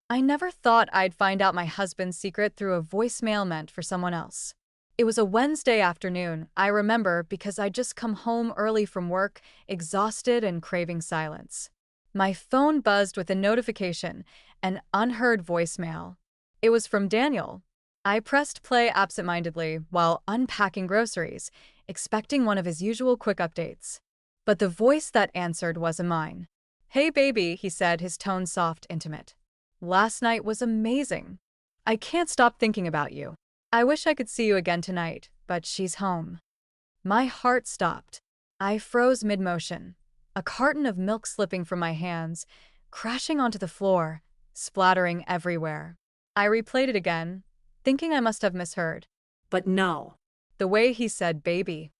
I never thought I'd find out my husband's secret through a voicemail meant for someone else. It was a Wednesday afternoon, I remember, because I'd just come home early from work, exhausted and craving silence. My phone buzzed with a notification, an unheard voicemail. It was from Daniel. I pressed play absentmindedly while unpacking groceries, expecting one of his usual quick updates. But the voice that answered wasn't mine. "Hey baby," he said, his tone soft, intimate. "Last night was amazing. I can't stop thinking about you. I wish I could see you again tonight, but she's home." My heart stopped. I froze mid-motion, a carton of milk slipping from my hands, crashing onto the floor, splattering everywhere. I replayed it again, thinking I must have misheard. But no. The way he said baby,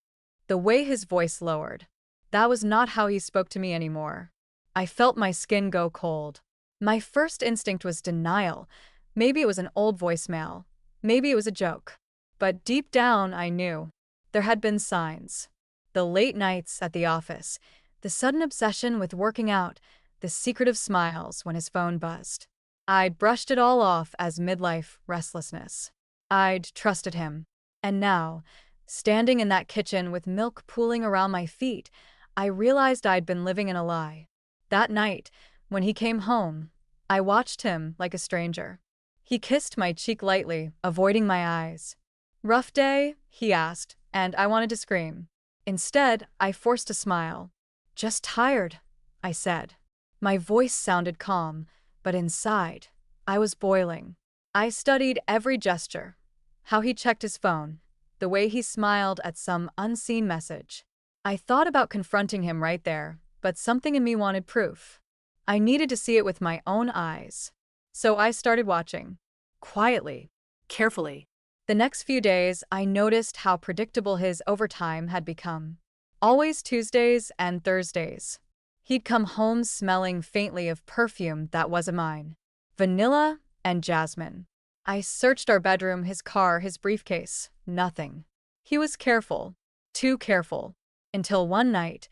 the way his voice lowered, that was not how he spoke to me anymore. I felt my skin go cold. My first instinct was denial. Maybe it was an old voicemail. Maybe it was a joke. But deep down, I knew. There had been signs. The late nights at the office, the sudden obsession with working out, the secretive smiles when his phone buzzed. I'd brushed it all off as midlife restlessness. I'd trusted him. And now, standing in that kitchen with milk pooling around my feet, I realized I'd been living in a lie. That night, when he came home, I watched him like a stranger. He kissed my cheek lightly, avoiding my eyes. "Rough day?" he asked, and I wanted to scream. Instead, I forced a smile. "Just tired," I said. My voice sounded calm, but inside, I was boiling. I studied every gesture, how he checked his phone, the way he smiled at some unseen message. I thought about confronting him right there, but something in me wanted proof. I needed to see it with my own eyes. So I started watching. Quietly. Carefully. The next few days, I noticed how predictable his overtime had become. Always Tuesdays and Thursdays. He'd come home smelling faintly of perfume that wasn't mine. Vanilla and jasmine. I searched our bedroom, his car, his briefcase. Nothing. He was careful. Too careful. Until one night,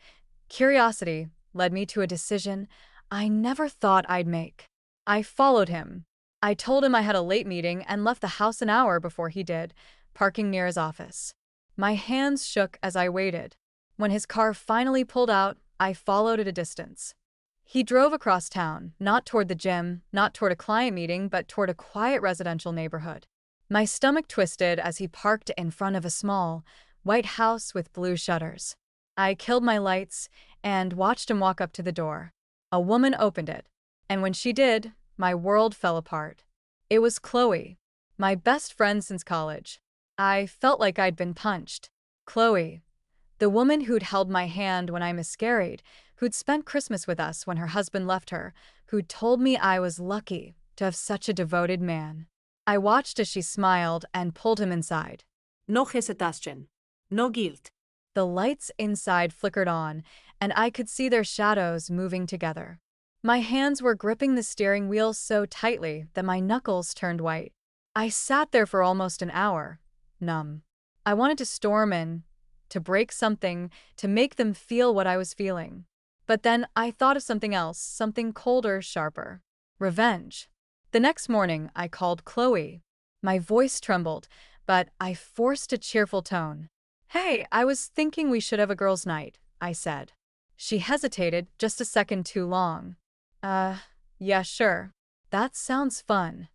curiosity led me to a decision I never thought I'd make. I followed him. I told him I had a late meeting and left the house an hour before he did, parking near his office. My hands shook as I waited. When his car finally pulled out, I followed at a distance. He drove across town, not toward the gym, not toward a client meeting, but toward a quiet residential neighborhood. My stomach twisted as he parked in front of a small, white house with blue shutters. I killed my lights and watched him walk up to the door. A woman opened it, and when she did, my world fell apart. It was Chloe, my best friend since college. I felt like I'd been punched. Chloe, the woman who'd held my hand when I miscarried, who'd spent Christmas with us when her husband left her, who'd told me I was lucky to have such a devoted man. I watched as she smiled and pulled him inside. No hesitation. No guilt. The lights inside flickered on, and I could see their shadows moving together. My hands were gripping the steering wheel so tightly that my knuckles turned white. I sat there for almost an hour, numb. I wanted to storm in, to break something, to make them feel what I was feeling. But then I thought of something else, something colder, sharper. Revenge. The next morning, I called Chloe. My voice trembled, but I forced a cheerful tone. "Hey, I was thinking we should have a girls' night," I said. She hesitated just a second too long. Yeah, sure. That sounds fun."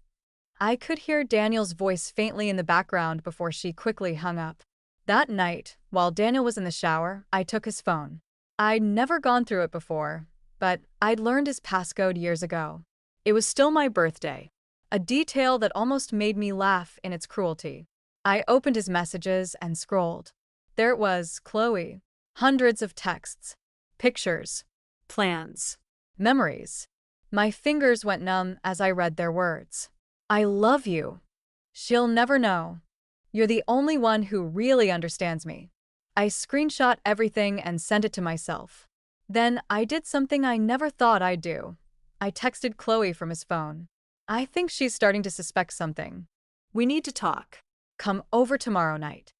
I could hear Daniel's voice faintly in the background before she quickly hung up. That night, while Daniel was in the shower, I took his phone. I'd never gone through it before, but I'd learned his passcode years ago. It was still my birthday, a detail that almost made me laugh in its cruelty. I opened his messages and scrolled. There it was, Chloe. Hundreds of texts, pictures, Plans. memories. My fingers went numb as I read their words. "I love you. She'll never know. You're the only one who really understands me." I screenshot everything and sent it to myself. Then I did something I never thought I'd do. I texted Chloe from his phone. "I think she's starting to suspect something. We need to talk. Come over tomorrow night."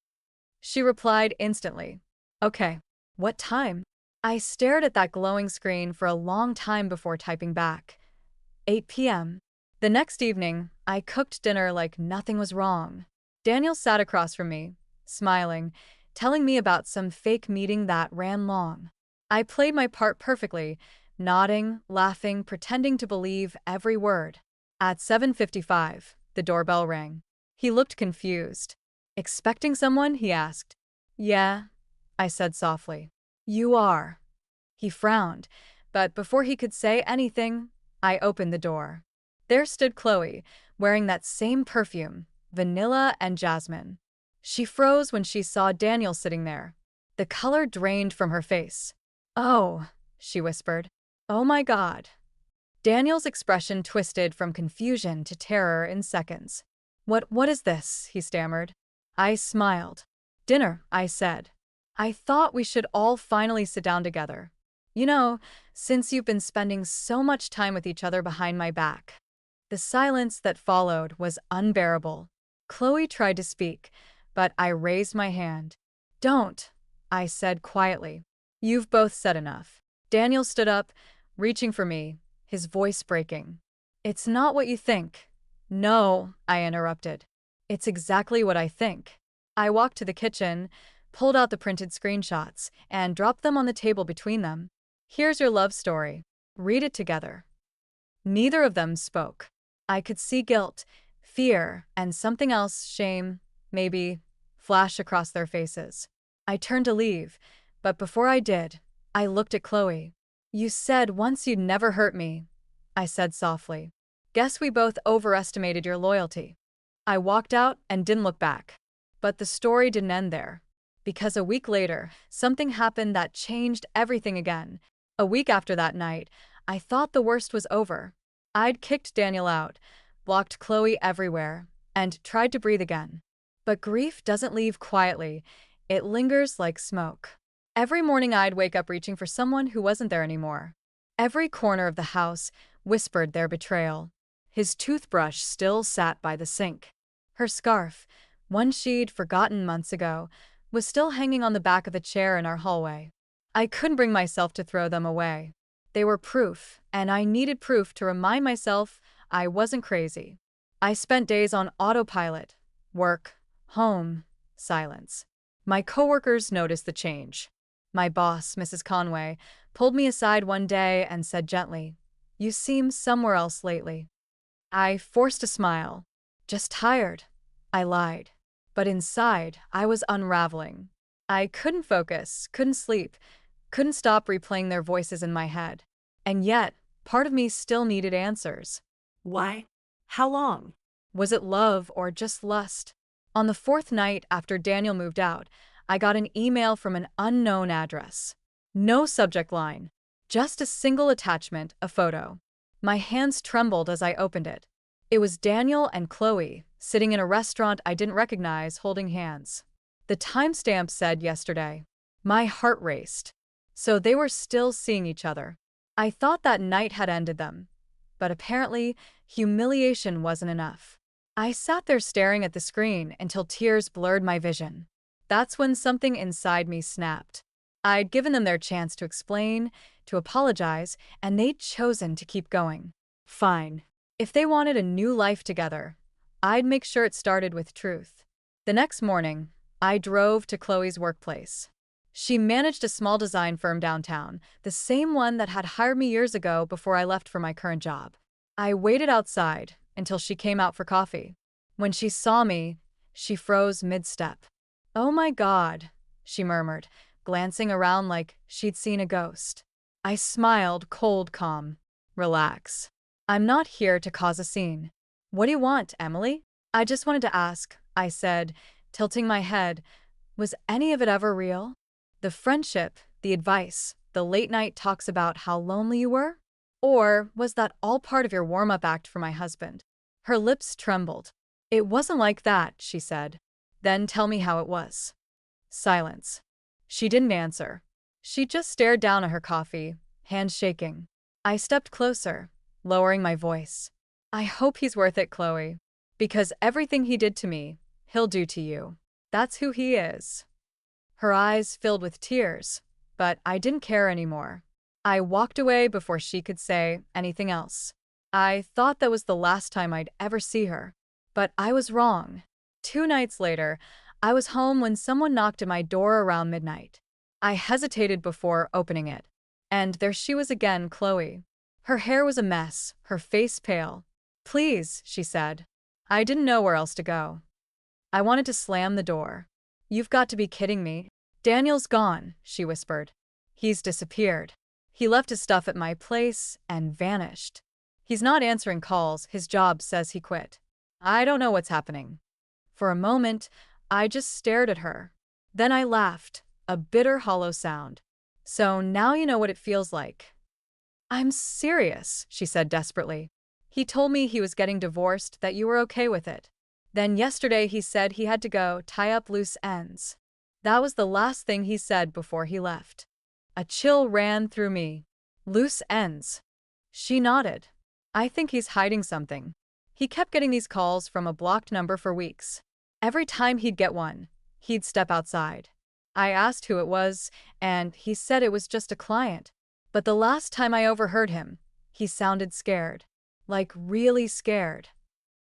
She replied instantly. "Okay. What time?" I stared at that glowing screen for a long time before typing back. 8 p.m. The next evening, I cooked dinner like nothing was wrong. Daniel sat across from me, smiling, telling me about some fake meeting that ran long. I played my part perfectly, nodding, laughing, pretending to believe every word. At 7:55, the doorbell rang. He looked confused. "Expecting someone?" he asked. "Yeah," I said softly. "You are." He frowned, but before he could say anything, I opened the door. There stood Chloe, wearing that same perfume, vanilla and jasmine. She froze when she saw Daniel sitting there. The color drained from her face. "Oh," she whispered. "Oh my God." Daniel's expression twisted from confusion to terror in seconds. What is this?" he stammered. I smiled. "Dinner," I said. "I thought we should all finally sit down together. You know, since you've been spending so much time with each other behind my back." The silence that followed was unbearable. Chloe tried to speak, but I raised my hand. "Don't," I said quietly. "You've both said enough." Daniel stood up, reaching for me, his voice breaking. "It's not what you think." "No," I interrupted. "It's exactly what I think." I walked to the kitchen, pulled out the printed screenshots, and dropped them on the table between them. "Here's your love story. Read it together." Neither of them spoke. I could see guilt, fear, and something else, shame, maybe, flash across their faces. I turned to leave, but before I did, I looked at Chloe. "You said once you'd never hurt me," I said softly. "Guess we both overestimated your loyalty." I walked out and didn't look back. But the story didn't end there. Because a week later, something happened that changed everything again. A week after that night, I thought the worst was over. I'd kicked Daniel out, blocked Chloe everywhere, and tried to breathe again. But grief doesn't leave quietly. It lingers like smoke. Every morning I'd wake up reaching for someone who wasn't there anymore. Every corner of the house whispered their betrayal. His toothbrush still sat by the sink. Her scarf, one she'd forgotten months ago, was still hanging on the back of a chair in our hallway. I couldn't bring myself to throw them away. They were proof, and I needed proof to remind myself I wasn't crazy. I spent days on autopilot. Work, home, silence. My coworkers noticed the change. My boss, Mrs. Conway, pulled me aside one day and said gently, "You seem somewhere else lately." I forced a smile. "Just tired," I lied. But inside, I was unraveling. I couldn't focus, couldn't sleep, couldn't stop replaying their voices in my head. And yet, part of me still needed answers. Why? How long? Was it love or just lust? On the fourth night after Daniel moved out, I got an email from an unknown address. No subject line, just a single attachment, a photo. My hands trembled as I opened it. It was Daniel and Chloe, sitting in a restaurant I didn't recognize, holding hands. The timestamp said yesterday. My heart raced. So they were still seeing each other. I thought that night had ended them. But apparently, humiliation wasn't enough. I sat there staring at the screen until tears blurred my vision. That's when something inside me snapped. I'd given them their chance to explain, to apologize, and they'd chosen to keep going. Fine. If they wanted a new life together, I'd make sure it started with truth. The next morning, I drove to Chloe's workplace. She managed a small design firm downtown, the same one that had hired me years ago before I left for my current job. I waited outside until she came out for coffee. When she saw me, she froze mid-step. "Oh my God," she murmured, glancing around like she'd seen a ghost. I smiled, cold, calm. "Relax. I'm not here to cause a scene." "What do you want, Emily?" "I just wanted to ask," I said, tilting my head. "Was any of it ever real? The friendship, the advice, the late-night talks about how lonely you were? Or was that all part of your warm-up act for my husband?" Her lips trembled. "It wasn't like that," she said. "Then tell me how it was." Silence. She didn't answer. She just stared down at her coffee, hands shaking. I stepped closer, lowering my voice. "I hope he's worth it, Chloe. Because everything he did to me, he'll do to you. That's who he is." Her eyes filled with tears, but I didn't care anymore. I walked away before she could say anything else. I thought that was the last time I'd ever see her. But I was wrong. 2 nights later, I was home when someone knocked at my door around midnight. I hesitated before opening it. And there she was again, Chloe. Her hair was a mess, her face pale. "Please," she said. I didn't know where else to go. I wanted to slam the door. "You've got to be kidding me." "Daniel's gone," she whispered. "He's disappeared. He left his stuff at my place and vanished. He's not answering calls, his job says he quit. I don't know what's happening." For a moment, I just stared at her. Then I laughed, a bitter, hollow sound. "So now you know what it feels like." "I'm serious," she said desperately. "He told me he was getting divorced, that you were okay with it. Then yesterday he said he had to go tie up loose ends. That was the last thing he said before he left." A chill ran through me. "Loose ends." She nodded. "I think he's hiding something. He kept getting these calls from a blocked number for weeks. Every time he'd get one, he'd step outside. I asked who it was, and he said it was just a client. But the last time I overheard him, he sounded scared. Like really scared."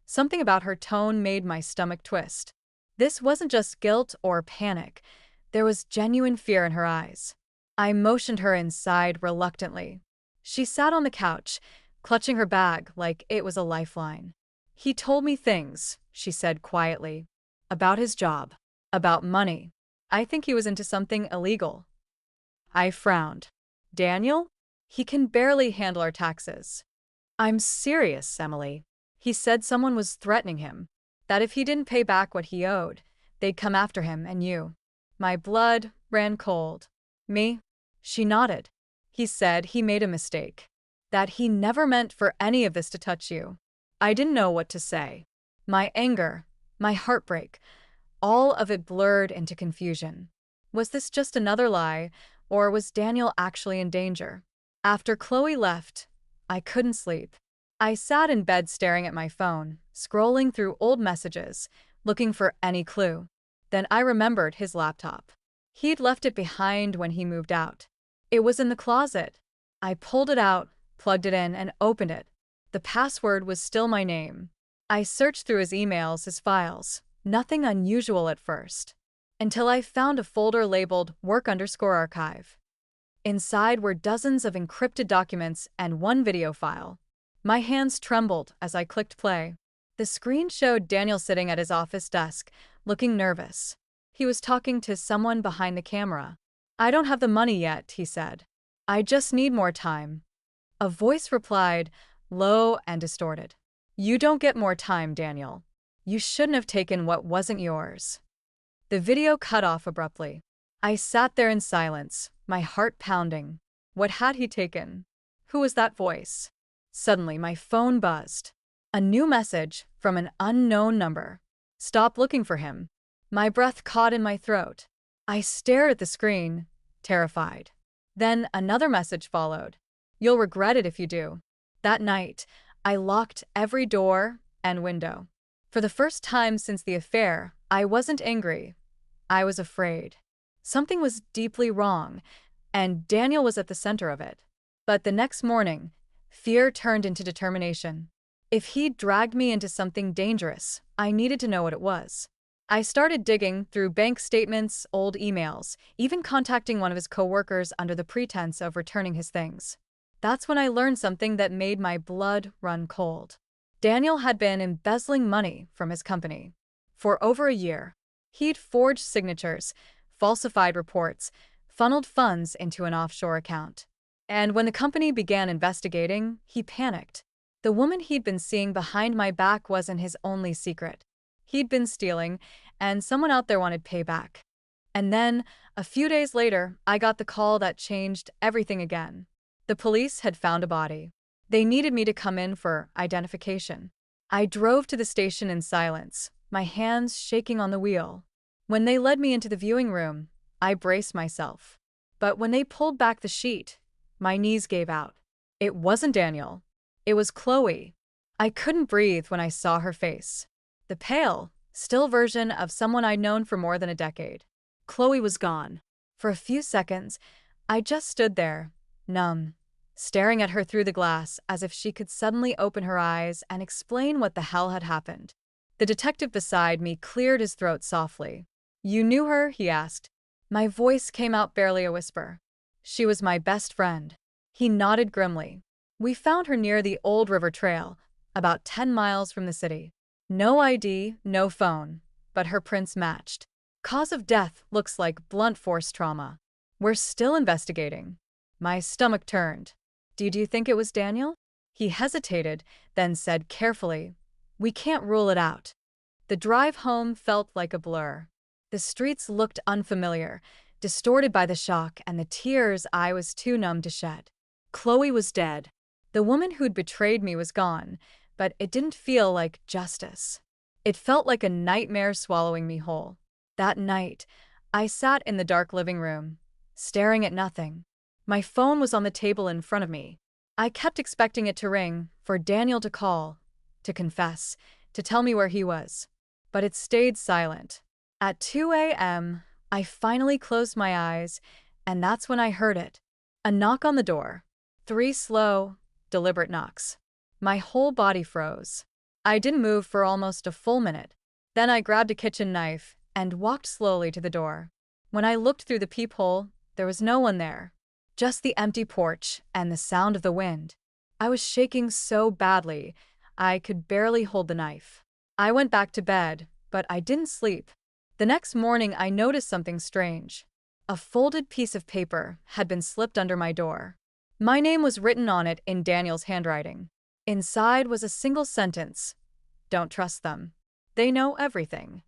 Something about her tone made my stomach twist. This wasn't just guilt or panic. There was genuine fear in her eyes. I motioned her inside reluctantly. She sat on the couch, clutching her bag like it was a lifeline. "He told me things," she said quietly. "About his job. About money. I think he was into something illegal." I frowned. "Daniel? He can barely handle our taxes." "I'm serious, Emily. He said someone was threatening him. That if he didn't pay back what he owed, they'd come after him and you." My blood ran cold. "Me?" She nodded. "He said he made a mistake. That he never meant for any of this to touch you." I didn't know what to say. My anger, my heartbreak, all of it blurred into confusion. Was this just another lie, or was Daniel actually in danger? After Chloe left, I couldn't sleep. I sat in bed staring at my phone, scrolling through old messages, looking for any clue. Then I remembered his laptop. He'd left it behind when he moved out. It was in the closet. I pulled it out, plugged it in, and opened it. The password was still my name. I searched through his emails, his files. Nothing unusual at first. Until I found a folder labeled work_archive. Inside were dozens of encrypted documents and one video file. My hands trembled as I clicked play. The screen showed Daniel sitting at his office desk, looking nervous. He was talking to someone behind the camera. "I don't have the money yet," he said. "I just need more time." A voice replied, low and distorted. "You don't get more time, Daniel. You shouldn't have taken what wasn't yours." The video cut off abruptly. I sat there in silence, my heart pounding. What had he taken? Who was that voice? Suddenly, my phone buzzed. A new message from an unknown number. "Stop looking for him." My breath caught in my throat. I stared at the screen, terrified. Then another message followed. "You'll regret it if you do." That night, I locked every door and window. For the first time since the affair, I wasn't angry. I was afraid. Something was deeply wrong, and Daniel was at the center of it. But the next morning, fear turned into determination. If he dragged me into something dangerous, I needed to know what it was. I started digging through bank statements, old emails, even contacting one of his coworkers under the pretense of returning his things. That's when I learned something that made my blood run cold. Daniel had been embezzling money from his company. For over a year, he'd forged signatures, falsified reports, funneled funds into an offshore account. And when the company began investigating, he panicked. The woman he'd been seeing behind my back wasn't his only secret. He'd been stealing, and someone out there wanted payback. And then, a few days later, I got the call that changed everything again. The police had found a body. They needed me to come in for identification. I drove to the station in silence, my hands shaking on the wheel. When they led me into the viewing room, I braced myself. But when they pulled back the sheet, my knees gave out. It wasn't Daniel. It was Chloe. I couldn't breathe when I saw her face. The pale, still version of someone I'd known for more than a decade. Chloe was gone. For a few seconds, I just stood there, numb, staring at her through the glass as if she could suddenly open her eyes and explain what the hell had happened. The detective beside me cleared his throat softly. "You knew her?" he asked. My voice came out barely a whisper. "She was my best friend." He nodded grimly. "We found her near the Old River Trail, about 10 miles from the city. No ID, no phone, but her prints matched. Cause of death looks like blunt force trauma. We're still investigating." My stomach turned. Do you think it was Daniel?" He hesitated, then said carefully, "We can't rule it out." The drive home felt like a blur. The streets looked unfamiliar, distorted by the shock and the tears I was too numb to shed. Chloe was dead. The woman who'd betrayed me was gone, but it didn't feel like justice. It felt like a nightmare swallowing me whole. That night, I sat in the dark living room, staring at nothing. My phone was on the table in front of me. I kept expecting it to ring, for Daniel to call, to confess, to tell me where he was. But it stayed silent. At 2 a.m., I finally closed my eyes, and that's when I heard it. A knock on the door. 3 slow, deliberate knocks. My whole body froze. I didn't move for almost a full minute. Then I grabbed a kitchen knife and walked slowly to the door. When I looked through the peephole, there was no one there. Just the empty porch and the sound of the wind. I was shaking so badly, I could barely hold the knife. I went back to bed, but I didn't sleep. The next morning, I noticed something strange. A folded piece of paper had been slipped under my door. My name was written on it in Daniel's handwriting. Inside was a single sentence: "Don't trust them. They know everything."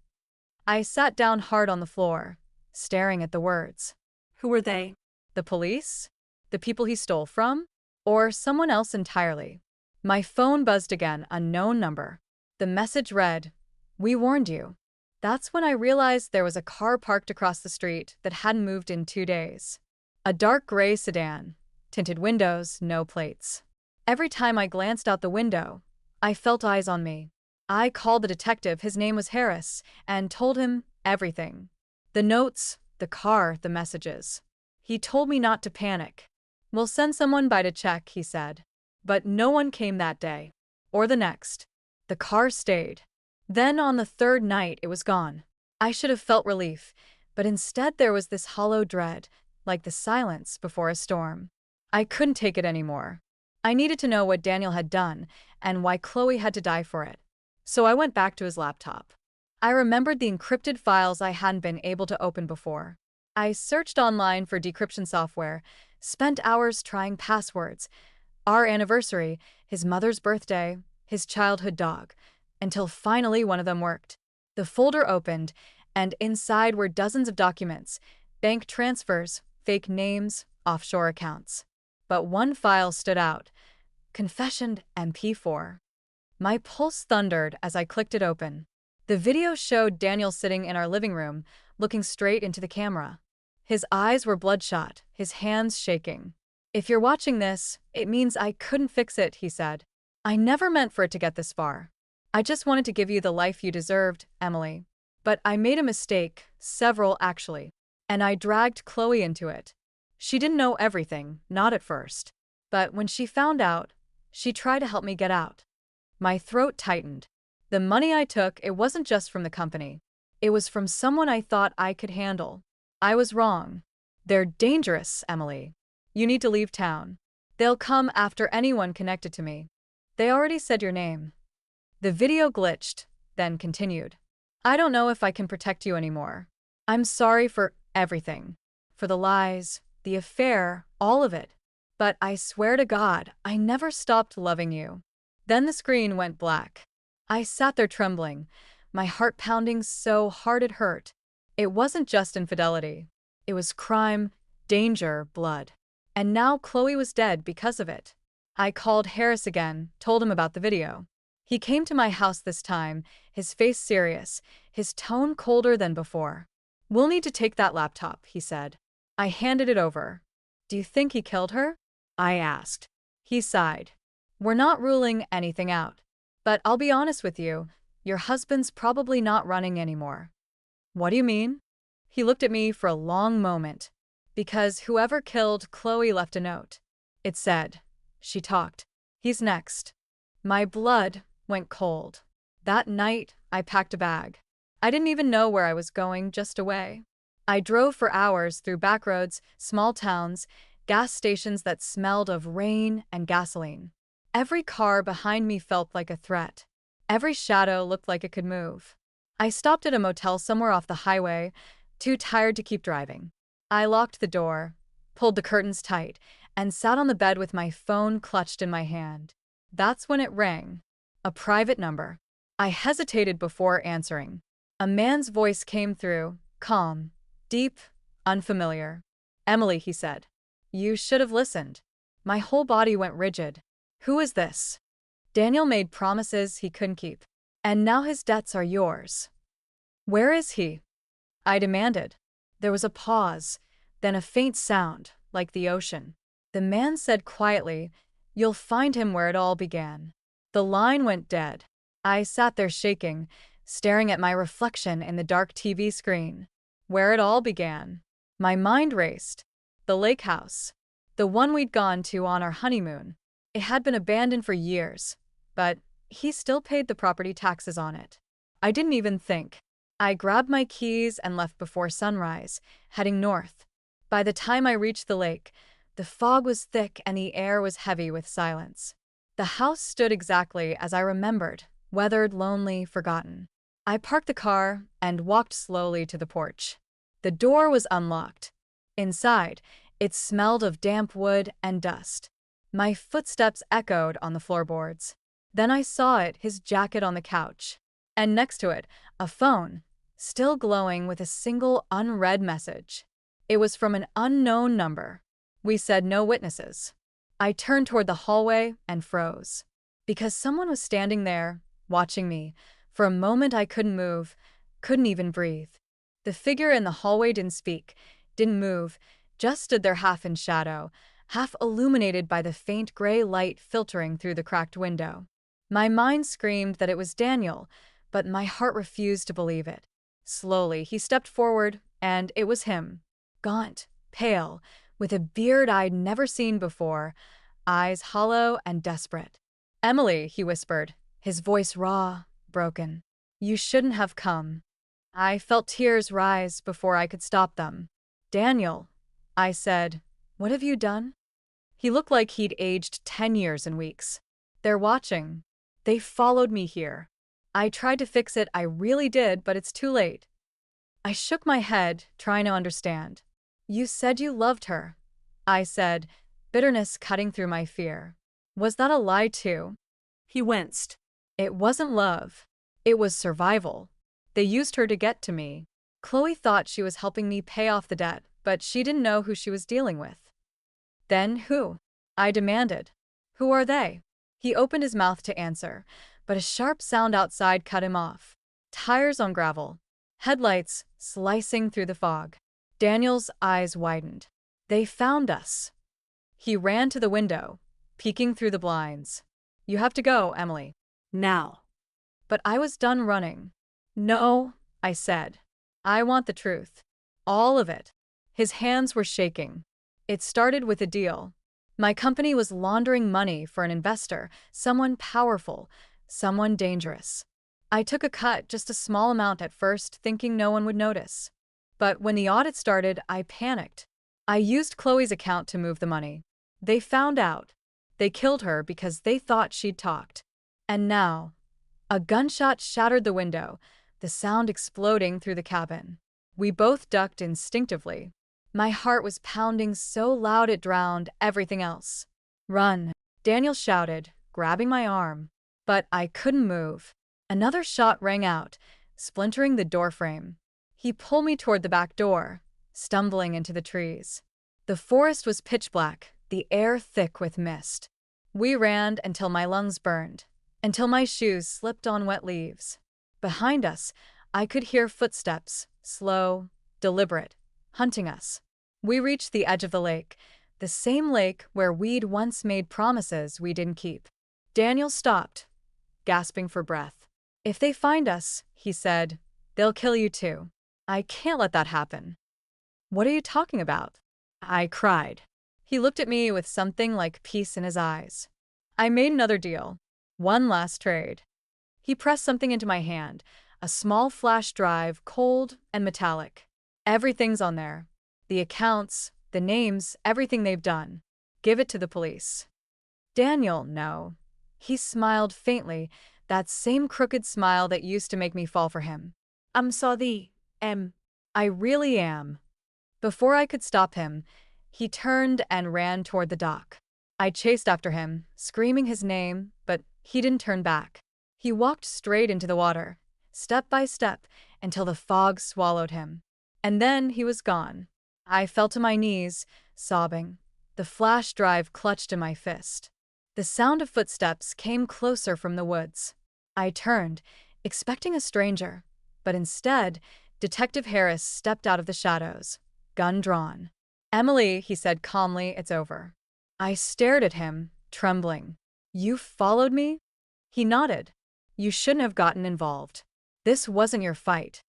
I sat down hard on the floor, staring at the words. Who were they? The police? The people he stole from? Or someone else entirely? My phone buzzed again, unknown number. The message read, "We warned you." That's when I realized there was a car parked across the street that hadn't moved in 2 days. A dark gray sedan, tinted windows, no plates. Every time I glanced out the window, I felt eyes on me. I called the detective, his name was Harris, and told him everything. The notes, the car, the messages. He told me not to panic. "We'll send someone by to check," he said. But no one came that day. Or the next. The car stayed. Then on the 3rd night, it was gone. I should have felt relief, but instead there was this hollow dread, like the silence before a storm. I couldn't take it anymore. I needed to know what Daniel had done and why Chloe had to die for it. So I went back to his laptop. I remembered the encrypted files I hadn't been able to open before. I searched online for decryption software, spent hours trying passwords, our anniversary, his mother's birthday, his childhood dog, until finally one of them worked. The folder opened, and inside were dozens of documents, bank transfers, fake names, offshore accounts. But one file stood out: Confession MP4. My pulse thundered as I clicked it open. The video showed Daniel sitting in our living room, looking straight into the camera. His eyes were bloodshot, his hands shaking. "If you're watching this, it means I couldn't fix it," he said. "I never meant for it to get this far. I just wanted to give you the life you deserved, Emily. But I made a mistake, several actually. And I dragged Chloe into it. She didn't know everything, not at first. But when she found out, she tried to help me get out." My throat tightened. The money I took, it wasn't just from the company. It was from someone I thought I could handle. I was wrong. "They're dangerous, Emily. You need to leave town. They'll come after anyone connected to me. They already said your name." The video glitched, then continued. "I don't know if I can protect you anymore. I'm sorry for everything. For the lies, the affair, all of it. But I swear to God, I never stopped loving you." Then the screen went black. I sat there trembling, my heart pounding so hard it hurt. It wasn't just infidelity. It was crime, danger, blood. And now Chloe was dead because of it. I called Harris again, told him about the video. He came to my house this time, his face serious, his tone colder than before. "We'll need to take that laptop," he said. I handed it over. "Do you think he killed her?" I asked. He sighed. "We're not ruling anything out. But I'll be honest with you, your husband's probably not running anymore." "What do you mean?" He looked at me for a long moment. "Because whoever killed Chloe left a note. It said, she talked. He's next. My blood went cold. That night, I packed a bag. I didn't even know where I was going, just away. I drove for hours through back roads, small towns, gas stations that smelled of rain and gasoline. Every car behind me felt like a threat. Every shadow looked like it could move. I stopped at a motel somewhere off the highway, too tired to keep driving. I locked the door, pulled the curtains tight, and sat on the bed with my phone clutched in my hand. That's when it rang. A private number. I hesitated before answering. A man's voice came through, calm, deep, unfamiliar. "Emily," he said. "You should have listened." My whole body went rigid. Who is this? Daniel made promises he couldn't keep. And now his debts are yours. Where is he? I demanded. There was a pause, then a faint sound, like the ocean. The man said quietly, "You'll find him where it all began." The line went dead. I sat there shaking, staring at my reflection in the dark TV screen. Where it all began. My mind raced. The lake house. The one we'd gone to on our honeymoon. It had been abandoned for years, but he still paid the property taxes on it. I didn't even think. I grabbed my keys and left before sunrise, heading north. By the time I reached the lake, the fog was thick and the air was heavy with silence. The house stood exactly as I remembered, weathered, lonely, forgotten. I parked the car and walked slowly to the porch. The door was unlocked. Inside, it smelled of damp wood and dust. My footsteps echoed on the floorboards. Then I saw it, his jacket on the couch. And next to it, a phone, still glowing with a single unread message. It was from an unknown number. We said no witnesses. I turned toward the hallway and froze. Because someone was standing there, watching me. For a moment I couldn't move, couldn't even breathe. The figure in the hallway didn't speak, didn't move, just stood there half in shadow, half illuminated by the faint gray light filtering through the cracked window. My mind screamed that it was Daniel, but my heart refused to believe it. Slowly, he stepped forward, and it was him. Gaunt, pale, with a beard I'd never seen before, eyes hollow and desperate. "Emily," he whispered, his voice raw, broken. "You shouldn't have come." I felt tears rise before I could stop them. "Daniel," I said, "what have you done?" He looked like he'd aged 10 years in weeks. "They're watching. They followed me here. I tried to fix it, I really did, but it's too late." I shook my head, trying to understand. "You said you loved her," I said, bitterness cutting through my fear. "Was that a lie too?" He winced. "It wasn't love. It was survival. They used her to get to me. Chloe thought she was helping me pay off the debt, but she didn't know who she was dealing with." "Then who?" I demanded. "Who are they?" He opened his mouth to answer, but a sharp sound outside cut him off. Tires on gravel. Headlights slicing through the fog. Daniel's eyes widened. "They found us." He ran to the window, peeking through the blinds. "You have to go, Emily." Now. But I was done running. "No," I said. "I want the truth. All of it." His hands were shaking. "It started with a deal. My company was laundering money for an investor, someone powerful, someone dangerous. I took a cut, just a small amount at first, thinking no one would notice. But when the audit started, I panicked. I used Chloe's account to move the money. They found out. They killed her because they thought she'd talked. And now..." A gunshot shattered the window, the sound exploding through the cabin. We both ducked instinctively. My heart was pounding so loud it drowned everything else. "Run," Daniel shouted, grabbing my arm. But I couldn't move. Another shot rang out, splintering the doorframe. He pulled me toward the back door, stumbling into the trees. The forest was pitch black, the air thick with mist. We ran until my lungs burned, until my shoes slipped on wet leaves. Behind us, I could hear footsteps, slow, deliberate, hunting us. We reached the edge of the lake, the same lake where we'd once made promises we didn't keep. Daniel stopped, gasping for breath. "If they find us," he said, "they'll kill you too. I can't let that happen." "What are you talking about?" I cried. He looked at me with something like peace in his eyes. I made another deal. One last trade. He pressed something into my hand, a small flash drive, cold and metallic. Everything's on there. The accounts, the names, everything they've done. Give it to the police. Daniel, no. He smiled faintly, that same crooked smile that used to make me fall for him. I'm sorry, I really am. Before I could stop him, he turned and ran toward the dock. I chased after him, screaming his name, but he didn't turn back. He walked straight into the water, step by step, until the fog swallowed him. And then he was gone. I fell to my knees, sobbing. The flash drive clutched in my fist. The sound of footsteps came closer from the woods. I turned, expecting a stranger, but instead, Detective Harris stepped out of the shadows, gun drawn. Emily, he said calmly, it's over. I stared at him, trembling. You followed me? He nodded. You shouldn't have gotten involved. This wasn't your fight.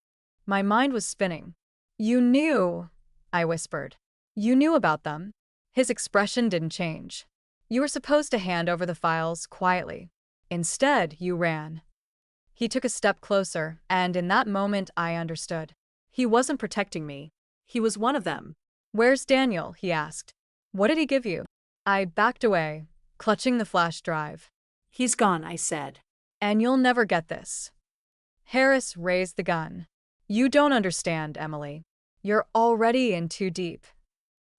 My mind was spinning. You knew, I whispered. You knew about them. His expression didn't change. You were supposed to hand over the files quietly. Instead, you ran. He took a step closer, and in that moment I understood. He wasn't protecting me. He was one of them. Where's Daniel? He asked. What did he give you? I backed away, clutching the flash drive. He's gone, I said. And you'll never get this. Harris raised the gun. You don't understand, Emily. You're already in too deep.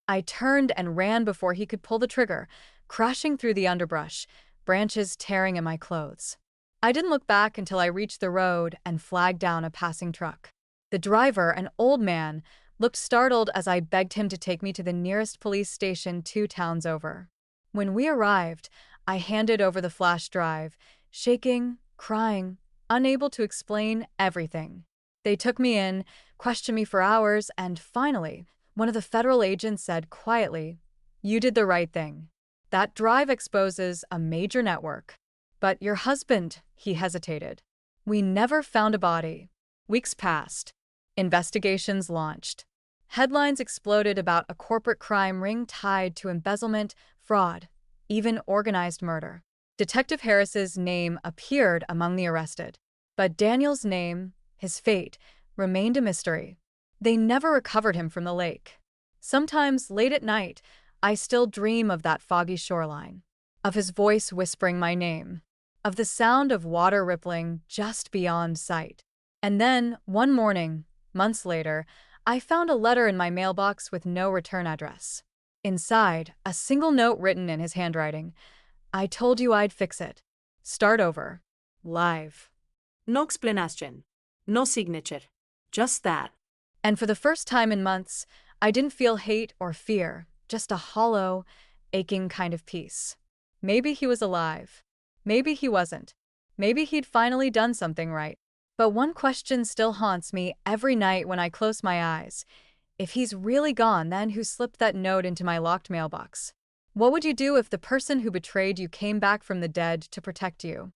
I turned and ran before he could pull the trigger, crashing through the underbrush, branches tearing at my clothes. I didn't look back until I reached the road and flagged down a passing truck. The driver, an old man, looked startled as I begged him to take me to the nearest police station 2 towns over. When we arrived, I handed over the flash drive, shaking, crying, unable to explain everything. They took me in, questioned me for hours, and finally, one of the federal agents said quietly, "You did the right thing. That drive exposes a major network." But your husband, he hesitated. We never found a body. Weeks passed. Investigations launched. Headlines exploded about a corporate crime ring tied to embezzlement, fraud, even organized murder. Detective Harris's name appeared among the arrested. But Daniel's name, his fate, remained a mystery. They never recovered him from the lake. Sometimes, late at night, I still dream of that foggy shoreline, of his voice whispering my name, of the sound of water rippling just beyond sight. And then, one morning, months later, I found a letter in my mailbox with no return address. Inside, a single note written in his handwriting. I told you I'd fix it. Start over. Live. No explanation. No signature. Just that. And for the first time in months, I didn't feel hate or fear, just a hollow, aching kind of peace. Maybe he was alive. Maybe he wasn't. Maybe he'd finally done something right. But one question still haunts me every night when I close my eyes. If he's really gone, then who slipped that note into my locked mailbox? What would you do if the person who betrayed you came back from the dead to protect you?